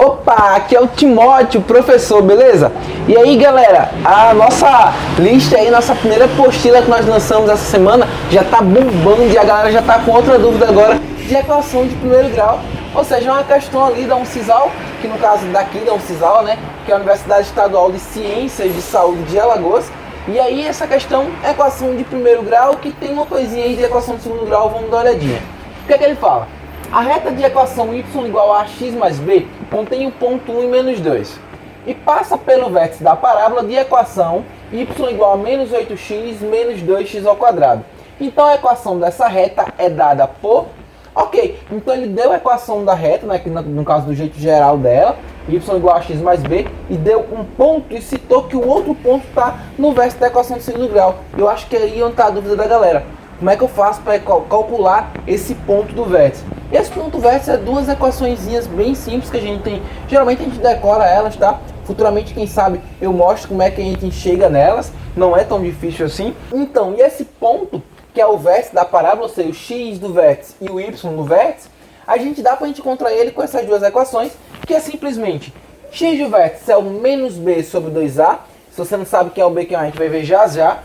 Opa, aqui é o Timóteo, professor, beleza? E aí galera, a nossa lista aí, nossa primeira apostila que nós lançamos essa semana já tá bombando e a galera já tá com outra dúvida agora de equação de primeiro grau. Ou seja, é uma questão ali da Uncisal, que no caso daqui da Uncisal, né, que é a Universidade Estadual de Ciências de Saúde de Alagoas. E aí essa questão é equação de primeiro grau, que tem uma coisinha aí de equação de segundo grau, vamos dar uma olhadinha. O que é que ele fala? A reta de equação y igual a x mais b contém o ponto 1 e menos 2 e passa pelo vértice da parábola de equação y igual a menos 8x menos 2x ao quadrado. Então a equação dessa reta é dada por... Ok, então ele deu a equação da reta, né, que no caso do jeito geral dela, y igual a x mais b, e deu um ponto e citou que o outro ponto está no vértice da equação de segundo grau. Eu acho que é aí onde está a dúvida da galera. Como é que eu faço para calcular esse ponto do vértice? Esse ponto do vértice é duas equaçõezinhas bem simples que a gente tem. Geralmente a gente decora elas, tá? Futuramente, quem sabe, eu mostro como é que a gente chega nelas. Não é tão difícil assim. Então, e esse ponto, que é o vértice da parábola, ou seja, o x do vértice e o y do vértice, a gente dá para a gente encontrar ele com essas duas equações, que é simplesmente x do vértice é o menos b sobre 2a. Se você não sabe quem é o b, que a gente vai ver já já.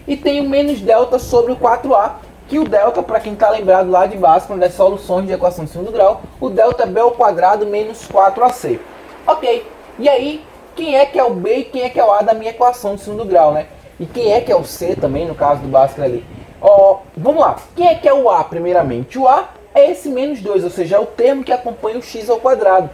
E tem o menos delta sobre o 4a, que o delta, para quem está lembrado lá de básico, das soluções de equação de segundo grau, o delta é b ao quadrado menos 4ac. Ok, e aí, quem é que é o b e quem é que é o a da minha equação de segundo grau, né? E quem é que é o c também, no caso do básico ali. Vamos lá, quem é que é o a primeiramente? O a é esse menos 2, ou seja, é o termo que acompanha o x ao quadrado.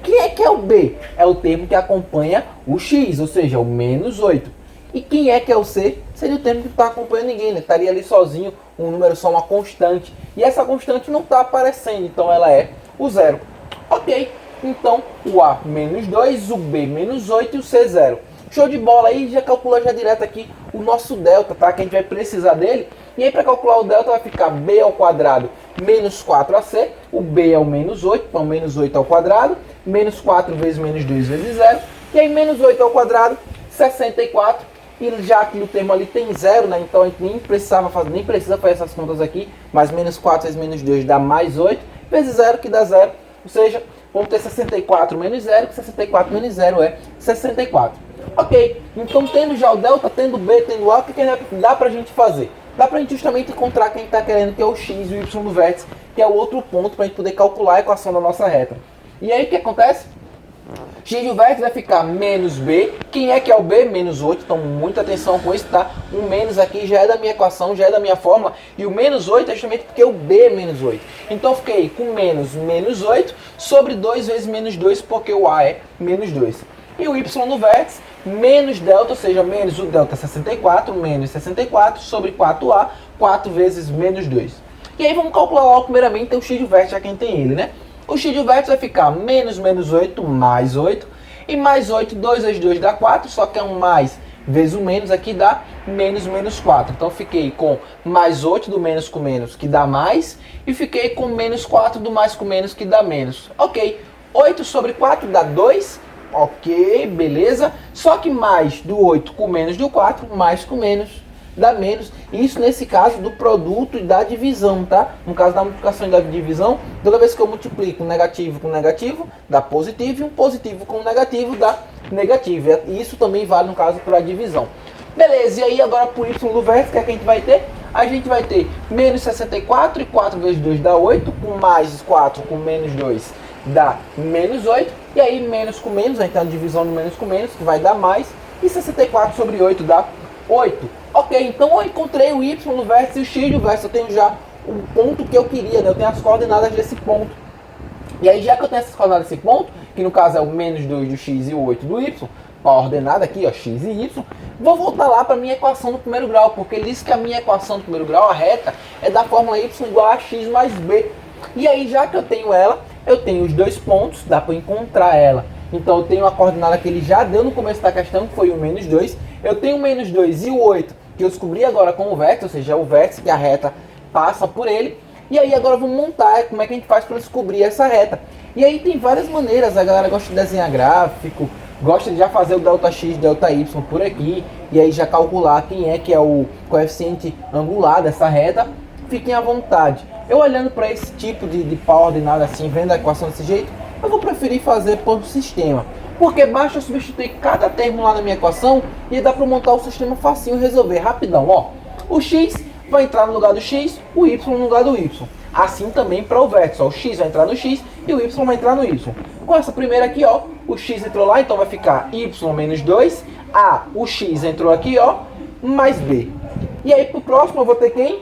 Quem é que é o b? É o termo que acompanha o x, ou seja, o menos 8. E quem é que é o C? Seria o termo que não está acompanhando ninguém, né? Estaria ali sozinho, um número só, uma constante. E essa constante não está aparecendo, então ela é o zero. Ok, então o A menos 2, o B menos 8 e o C 0. Show de bola aí, já calcula já direto aqui o nosso delta, tá? Que a gente vai precisar dele. E aí para calcular o delta vai ficar B ao quadrado menos 4ac. O B é o menos 8, então menos 8 ao quadrado. Menos 4 vezes menos 2 vezes 0. E aí menos 8 ao quadrado, 64. E já que o termo ali tem zero, né? Então a gente nem precisa fazer essas contas aqui. Mas menos 4 vezes menos 2 dá mais 8, vezes 0 que dá 0. Ou seja, vamos ter 64 menos 0, que 64 menos 0 é 64. Ok, então tendo já o delta, tendo o b, tendo o a, o que dá pra gente fazer? Dá pra gente justamente encontrar quem está querendo, que é o x e o y do vértice, que é o outro ponto pra gente poder calcular a equação da nossa reta. E aí o que acontece? X do vértice vai ficar menos b. Quem é que é o b? Menos 8. Então, muita atenção com isso, tá? O menos aqui já é da minha equação, já é da minha fórmula. E o menos 8 é justamente porque o b é menos 8. Então, eu fiquei com menos 8 sobre 2 vezes menos 2, porque o a é menos 2. E o y no vértice, menos delta, ou seja, menos o delta 64, menos 64 sobre 4a, 4 vezes menos 2. E aí, vamos calcular logo primeiramente o x do vértice, já quem tem ele, né? O x do vértice vai ficar menos 8 mais 8. E mais 8, 2 vezes 2 dá 4. Só que é um mais vezes o menos aqui dá menos 4. Então fiquei com mais 8 do menos com menos que dá mais. E fiquei com menos 4 do mais com menos que dá menos. Ok, 8 sobre 4 dá 2. Ok, beleza. Só que mais do 8 com menos do 4, mais com menos dá menos. Isso nesse caso do produto e da divisão, tá? No caso da multiplicação e da divisão, toda vez que eu multiplico um negativo com negativo, dá positivo, e um positivo com negativo dá negativo. E isso também vale no caso para a divisão. Beleza, e aí agora por y do vértice, que é que a gente vai ter? A gente vai ter menos 64, e 4 vezes 2 dá 8, com mais 4 com menos 2 dá menos 8, e aí menos com menos, a gente tem a divisão do menos com menos, que vai dar mais, e 64 sobre 8 dá 8. Ok, então eu encontrei o y no vértice e o x do vértice. Eu tenho já o ponto que eu queria, né? Eu tenho as coordenadas desse ponto. E aí, já que eu tenho essas coordenadas desse ponto, que no caso é o menos 2 do x e o 8 do y, a ordenada aqui, ó, x e y, vou voltar lá para a minha equação do primeiro grau, porque ele disse que a minha equação do primeiro grau, a reta, é da fórmula y igual a x mais b. E aí, já que eu tenho ela, eu tenho os dois pontos, dá para encontrar ela. Então, eu tenho a coordenada que ele já deu no começo da questão, que foi o menos 2. Eu tenho o menos 2 e o 8, que eu descobri agora com o vértice, ou seja, é o vértice que a reta passa por ele. E aí agora vamos montar como é que a gente faz para descobrir essa reta. E aí tem várias maneiras, a galera gosta de desenhar gráfico, gosta de já fazer o delta x, delta y por aqui, e aí já calcular quem é que é o coeficiente angular dessa reta. Fiquem à vontade. Eu olhando para esse tipo de pau ordenado assim, vendo a equação desse jeito, Eu vou preferir fazer por sistema, porque basta substituir cada termo lá na minha equação e dá para montar o sistema facinho e resolver rapidão. Ó, o x vai entrar no lugar do x, o y no lugar do y. Assim também para o vértice, ó, o x vai entrar no x e o y vai entrar no y. Com essa primeira aqui, ó, o x entrou lá, então vai ficar y menos 2, o x entrou aqui, ó, mais b. E aí pro próximo eu vou ter quem?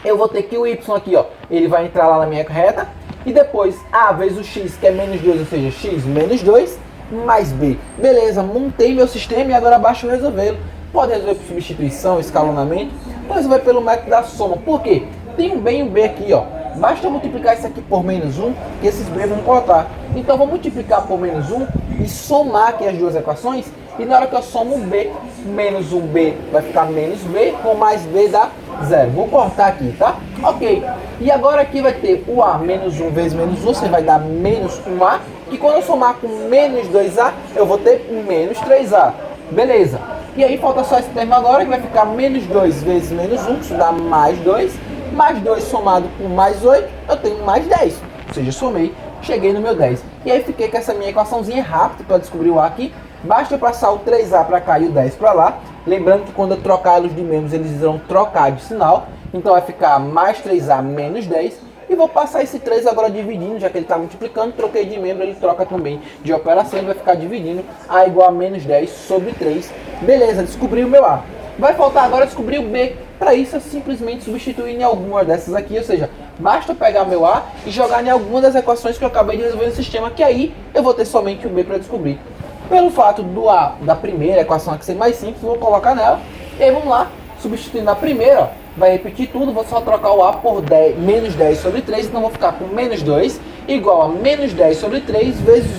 Eu vou ter que o y aqui, ó, ele vai entrar lá na minha reta, e depois a vezes o x, que é menos 2, ou seja, x menos 2, mais b. Beleza, montei meu sistema e agora basta eu resolvê-lo. Pode resolver por substituição, escalonamento, pode resolver pelo método da soma. Por quê? Tem um b e um b aqui, ó. Basta multiplicar isso aqui por menos 1, que esses b vão cortar. Então eu vou multiplicar por menos 1 e somar aqui as duas equações. E na hora que eu somo o b, menos 1b vai ficar menos b, com mais b dá 0. Vou cortar aqui, tá? Ok. E agora aqui vai ter o a menos 1 vezes menos 1, você vai dar menos 1a. E quando eu somar com menos 2a, eu vou ter menos 3a. Beleza. E aí falta só esse termo agora, que vai ficar menos 2 vezes menos 1, isso dá mais 2. Mais 2 somado com mais 8, eu tenho mais 10. Ou seja, somei, cheguei no meu 10. E aí fiquei com essa minha equaçãozinha rápida para descobrir o a aqui. Basta eu passar o 3a para cá e o 10 para lá. Lembrando que quando eu trocar los de membros, eles irão trocar de sinal. Então vai ficar mais 3a menos 10. E vou passar esse 3 agora dividindo, já que ele está multiplicando. Troquei de membro, ele troca também de operação. Ele vai ficar dividindo a igual a menos 10 sobre 3. Beleza, descobri o meu a. Vai faltar agora descobrir o b. Para isso é simplesmente substituir em alguma dessas aqui. Ou seja, basta eu pegar meu a e jogar em alguma das equações que eu acabei de resolver no sistema. Que aí eu vou ter somente o b para descobrir. Pelo fato do a da primeira equação aqui ser mais simples, vou colocar nela. E aí vamos lá, substituindo na primeira, ó, vai repetir tudo, vou só trocar o a por 10, menos 10 sobre 3, então vou ficar com menos 2 igual a menos 10 sobre 3 vezes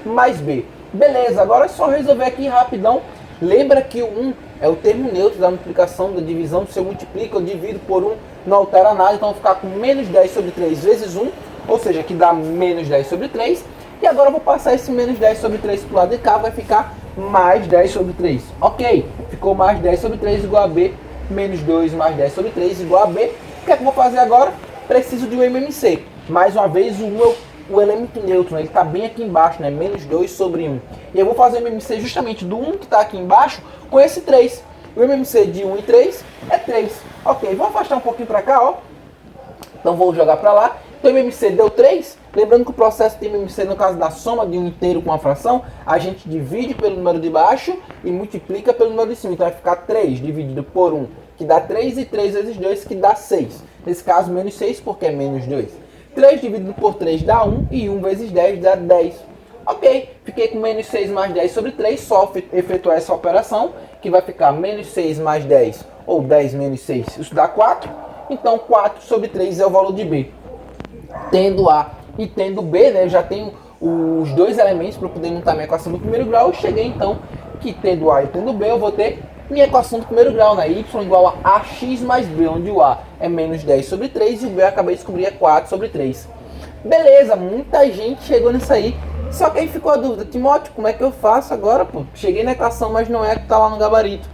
1 mais b. Beleza, agora é só resolver aqui rapidão. Lembra que o 1 é o termo neutro da multiplicação, da divisão. Se eu multiplico, eu divido por 1, não altera nada, então eu vou ficar com menos 10 sobre 3 vezes 1, ou seja, que dá menos 10 sobre 3. E agora eu vou passar esse menos 10 sobre 3 para o lado de cá, vai ficar mais 10 sobre 3. Ok, ficou mais 10 sobre 3 igual a b, menos 2 mais 10 sobre 3 igual a b. O que é que eu vou fazer agora? Preciso de um MMC. Mais uma vez, o 1 é o elemento neutro, né? Ele está bem aqui embaixo, né? Menos 2 sobre 1. E eu vou fazer o MMC justamente do 1 que está aqui embaixo com esse 3. O MMC de 1 e 3 é 3. Ok, vou afastar um pouquinho para cá, ó. Então vou jogar para lá. Então o MMC deu 3. Lembrando que o processo de MMC, no caso da soma de um inteiro com uma fração, a gente divide pelo número de baixo e multiplica pelo número de cima. Então vai ficar 3 dividido por 1, que dá 3, e 3 vezes 2, que dá 6. Nesse caso, menos 6, porque é menos 2. 3 dividido por 3 dá 1, e 1 vezes 10 dá 10. Ok, fiquei com menos 6 mais 10 sobre 3, só efetuar essa operação, que vai ficar menos 6 mais 10, ou 10 menos 6, isso dá 4. Então 4 sobre 3 é o valor de b. Tendo a e tendo b, né, eu já tenho os dois elementos para poder montar minha equação do primeiro grau. Eu cheguei então que tendo a e tendo b, eu vou ter minha equação do primeiro grau, né? Y igual a ax mais b, onde o a é menos 10 sobre 3 e o b eu acabei de descobrir é 4 sobre 3. Beleza, muita gente chegou nisso aí. Só que aí ficou a dúvida, Timóteo, como é que eu faço agora, pô? Cheguei na equação, mas não é a que tá lá no gabarito.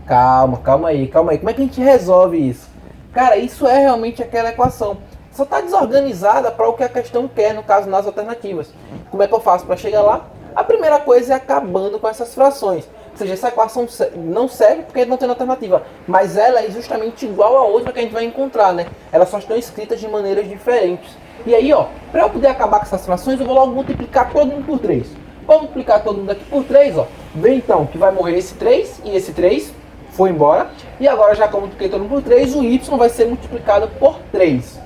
Calma aí. Como é que a gente resolve isso? Cara, isso é realmente aquela equação. Só está desorganizada para o que a questão quer, no caso, nas alternativas. Como é que eu faço para chegar lá? A primeira coisa é acabando com essas frações. Ou seja, essa equação não serve porque não tem alternativa. Mas ela é justamente igual a outra que a gente vai encontrar, né? Elas só estão escritas de maneiras diferentes. E aí, ó, para eu poder acabar com essas frações, eu vou logo multiplicar todo mundo por 3. Vou multiplicar todo mundo aqui por 3, ó. Vem então que vai morrer esse 3 e esse 3 foi embora. E agora, já que eu multipliquei todo mundo por 3, o y vai ser multiplicado por 3.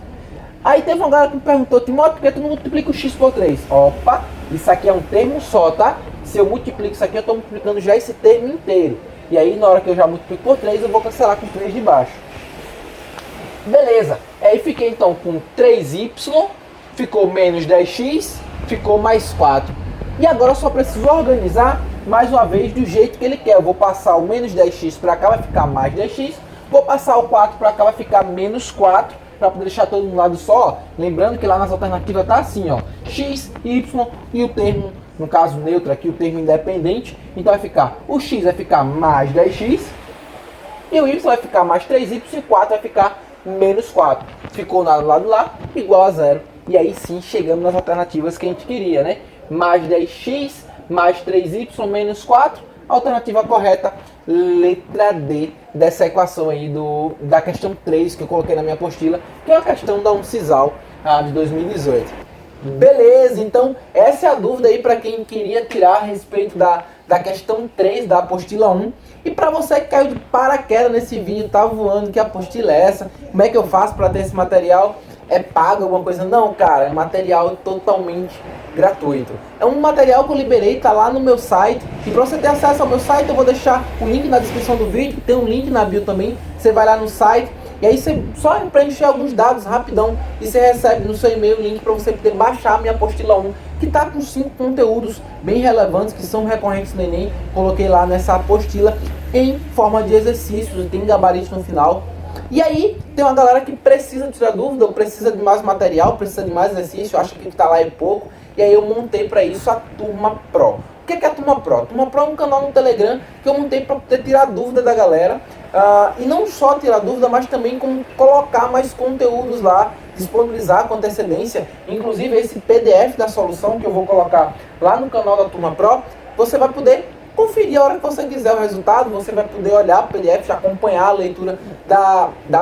Aí teve uma galera que me perguntou, Timóteo, por que tu não multiplica o x por 3? Opa, isso aqui é um termo só, tá? Se eu multiplico isso aqui, eu estou multiplicando já esse termo inteiro. E aí, na hora que eu já multiplico por 3, eu vou cancelar com 3 de baixo. Beleza. Aí fiquei então com 3y, ficou menos 10x, ficou mais 4. E agora eu só preciso organizar, mais uma vez, do jeito que ele quer. Eu vou passar o menos 10x para cá, vai ficar mais 10x. Vou passar o 4 para cá, vai ficar menos 4. Para poder deixar todo mundo lado só, lembrando que lá nas alternativas tá assim, ó, x, y e o termo, no caso neutro aqui, o termo independente. Então vai ficar, o x vai ficar mais 10x, e o y vai ficar mais 3y, e 4 vai ficar menos 4. Ficou do lado lá, igual a 0. E aí sim chegamos nas alternativas que a gente queria, né? Mais 10x, mais 3y, menos 4. Alternativa correta, letra D dessa equação aí da questão 3 que eu coloquei na minha apostila, que é a questão da Uncisal de 2018. Beleza, então essa é a dúvida aí para quem queria tirar a respeito da questão 3 da apostila 1. E para você que caiu de paraquedas nesse vídeo, tá voando, que apostila é essa? Como é que eu faço para ter esse material? É pago alguma coisa? Não, cara, é material totalmente gratuito. É um material que eu liberei, tá lá no meu site. E para você ter acesso ao meu site, eu vou deixar o link na descrição do vídeo. Tem um link na bio também. Você vai lá no site e aí você só preencher alguns dados rapidão e você recebe no seu e-mail o link para você poder baixar a minha apostila 1, que tá com 5 conteúdos bem relevantes que são recorrentes no Enem. Coloquei lá nessa apostila em forma de exercícios, tem gabarito no final. E aí, tem uma galera que precisa tirar dúvida, ou precisa de mais material, precisa de mais exercício, acha que o que está lá é pouco. E aí eu montei para isso a Turma Pro. O que é a Turma Pro? A Turma Pro é um canal no Telegram que eu montei para poder tirar dúvida da galera. E não só tirar dúvida, mas também como colocar mais conteúdos lá, disponibilizar com antecedência. Inclusive esse PDF da solução que eu vou colocar lá no canal da Turma Pro, você vai poder conferir a hora que você quiser o resultado, você vai poder olhar o PDF, acompanhar a leitura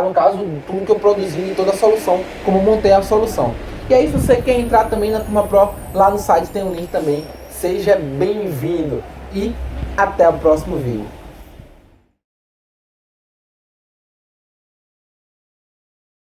no caso, tudo que eu produzi, toda a solução, como montei a solução. E aí, se você quer entrar também na Turma Pro, lá no site tem um link também. Seja bem-vindo e até o próximo vídeo.